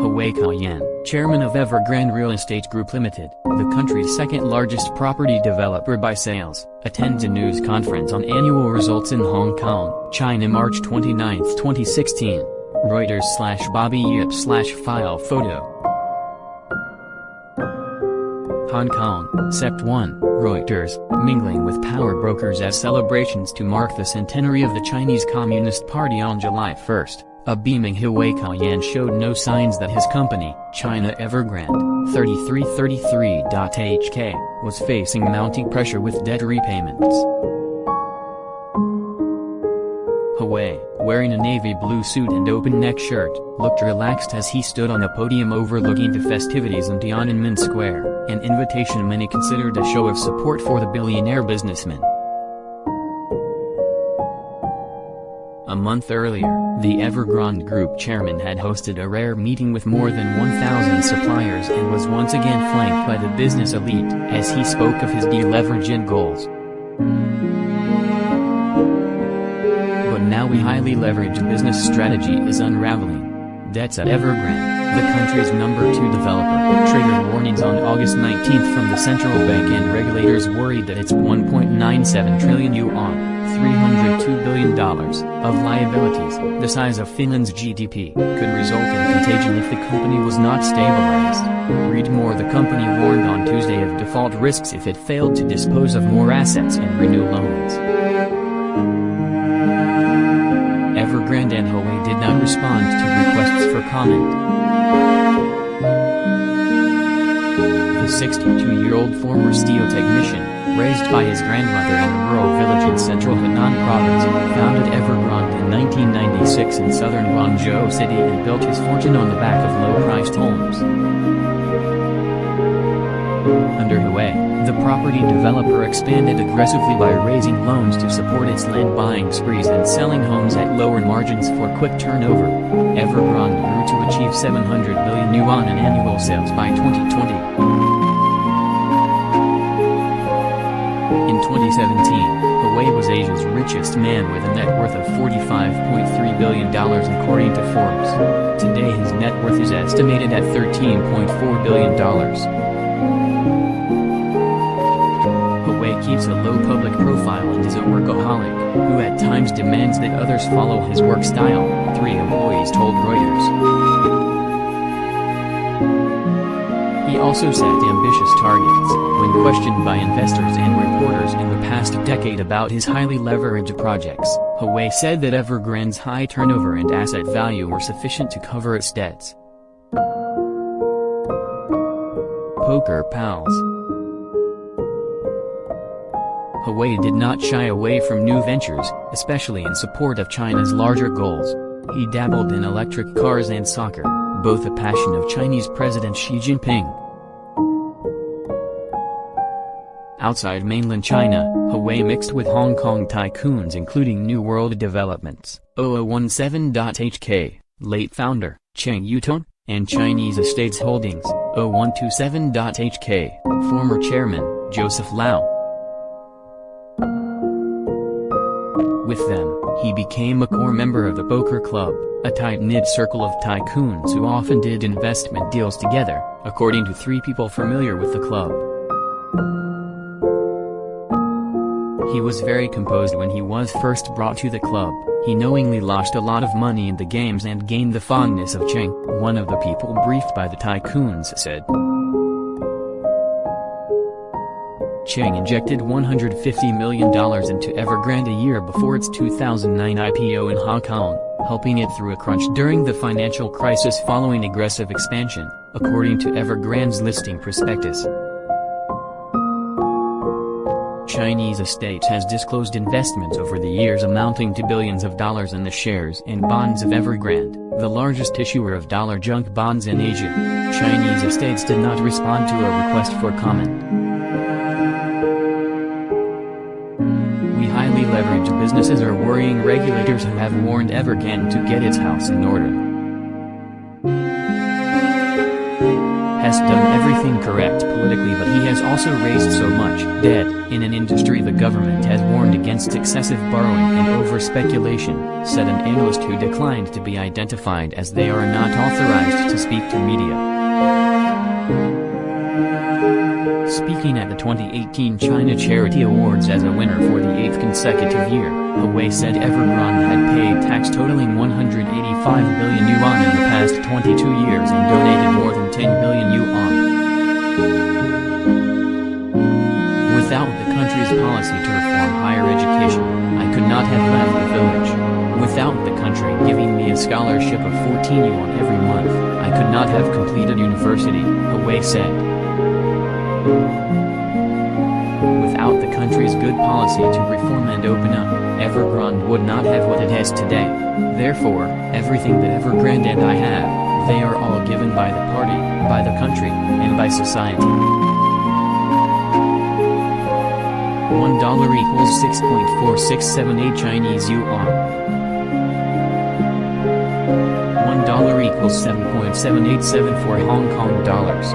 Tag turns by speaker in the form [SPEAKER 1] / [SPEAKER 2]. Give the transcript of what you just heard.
[SPEAKER 1] Hui Ka Yan, chairman of Evergrande Real Estate Group Limited, the country's second-largest property developer by sales, attends a news conference on annual results in Hong Kong, China March 29, 2016. Reuters/Bobby Yip/file photo. Hong Kong, Sept 1, Reuters, mingling with power brokers as celebrations to mark the centenary of the Chinese Communist Party on July 1. A beaming Hui Ka Yan showed no signs that his company, China Evergrande, 3333.HK, was facing mounting pressure with debt repayments. Hui, wearing a navy blue suit and open-neck shirt, looked relaxed as he stood on a podium overlooking the festivities in Tiananmen Square, an invitation many considered a show of support for the billionaire businessman. A month earlier, the Evergrande Group chairman had hosted a rare meeting with more than 1,000 suppliers and was once again flanked by the business elite as he spoke of his deleveraging goals. But now a highly leveraged business strategy is unraveling. Debts at Evergrande, the country's #2 developer, triggered warnings on August 19 from the central bank and regulators worried that its 1.97 trillion yuan, $302 billion, of liabilities, the size of Finland's GDP, could result in contagion if the company was not stabilized. Read more. The company warned on Tuesday of default risks if it failed to dispose of more assets and renew loans. Evergrande and Hui did not respond to requests for comment. The 62-year-old former steel technician, raised by his grandmother in a rural village in central Henan province, founded Evergrande in 1996 in southern Guangzhou City and built his fortune on the back of low-priced homes. Under Hui, the property developer expanded aggressively by raising loans to support its land buying sprees and selling homes at lower margins for quick turnover. Evergrande grew to achieve 700 billion yuan in annual sales by 2020. In 2017, Hui was Asia's richest man with a net worth of $45.3 billion according to Forbes. Today his net worth is estimated at $13.4 billion. Hui keeps a low public profile and is a workaholic, who at times demands that others follow his work style, 3 employees told Reuters. He also set ambitious targets. When questioned by investors and reporters in the past decade about his highly leveraged projects, Hui said that Evergrande's high turnover and asset value were sufficient to cover its debts. Poker pals. Hui did not shy away from new ventures, especially in support of China's larger goals. He dabbled in electric cars and soccer, both a passion of Chinese President Xi Jinping. Outside mainland China, Hui mixed with Hong Kong tycoons including New World Developments, 0017.HK, late founder, Cheng Yutong, and Chinese Estates Holdings, 0127.HK, former chairman, Joseph Lau. With them, he became a core member of the Poker Club, a tight-knit circle of tycoons who often did investment deals together, according to 3 people familiar with the club. He was very composed when he was first brought to the club. He knowingly lost a lot of money in the games and gained the fondness of Cheng, one of the people briefed by the tycoons said. Cheng injected $150 million into Evergrande a year before its 2009 IPO in Hong Kong, helping it through a crunch during the financial crisis following aggressive expansion, according to Evergrande's listing prospectus. Chinese Estates has disclosed investments over the years amounting to billions of dollars in the shares and bonds of Evergrande, the largest issuer of dollar junk bonds in Asia. Chinese Estates did not respond to a request for comment. We highly leveraged businesses are worrying regulators who have warned Evergrande to get its house in order. has done everything correct politically, but he has also raised so much debt in an industry the government has warned against excessive borrowing and over-speculation, said an analyst who declined to be identified as they are not authorized to speak to media. Speaking at the 2018 China Charity Awards as a winner for the 8th consecutive year, Hui said Evergrande had paid tax totaling 185 billion yuan in the past 22 years and donated more than 10 billion yuan. Without the country's policy to reform higher education, I could not have left the village. Without the country giving me a scholarship of 14 yuan every month, I could not have completed university, Hui said. Without the country's good policy to reform and open up, Evergrande would not have what it has today. Therefore, everything that Evergrande and I have, they are all given by the party, by the country, and by society. $1 equals 6.4678 Chinese yuan. $1 equals 7.7874 Hong Kong dollars.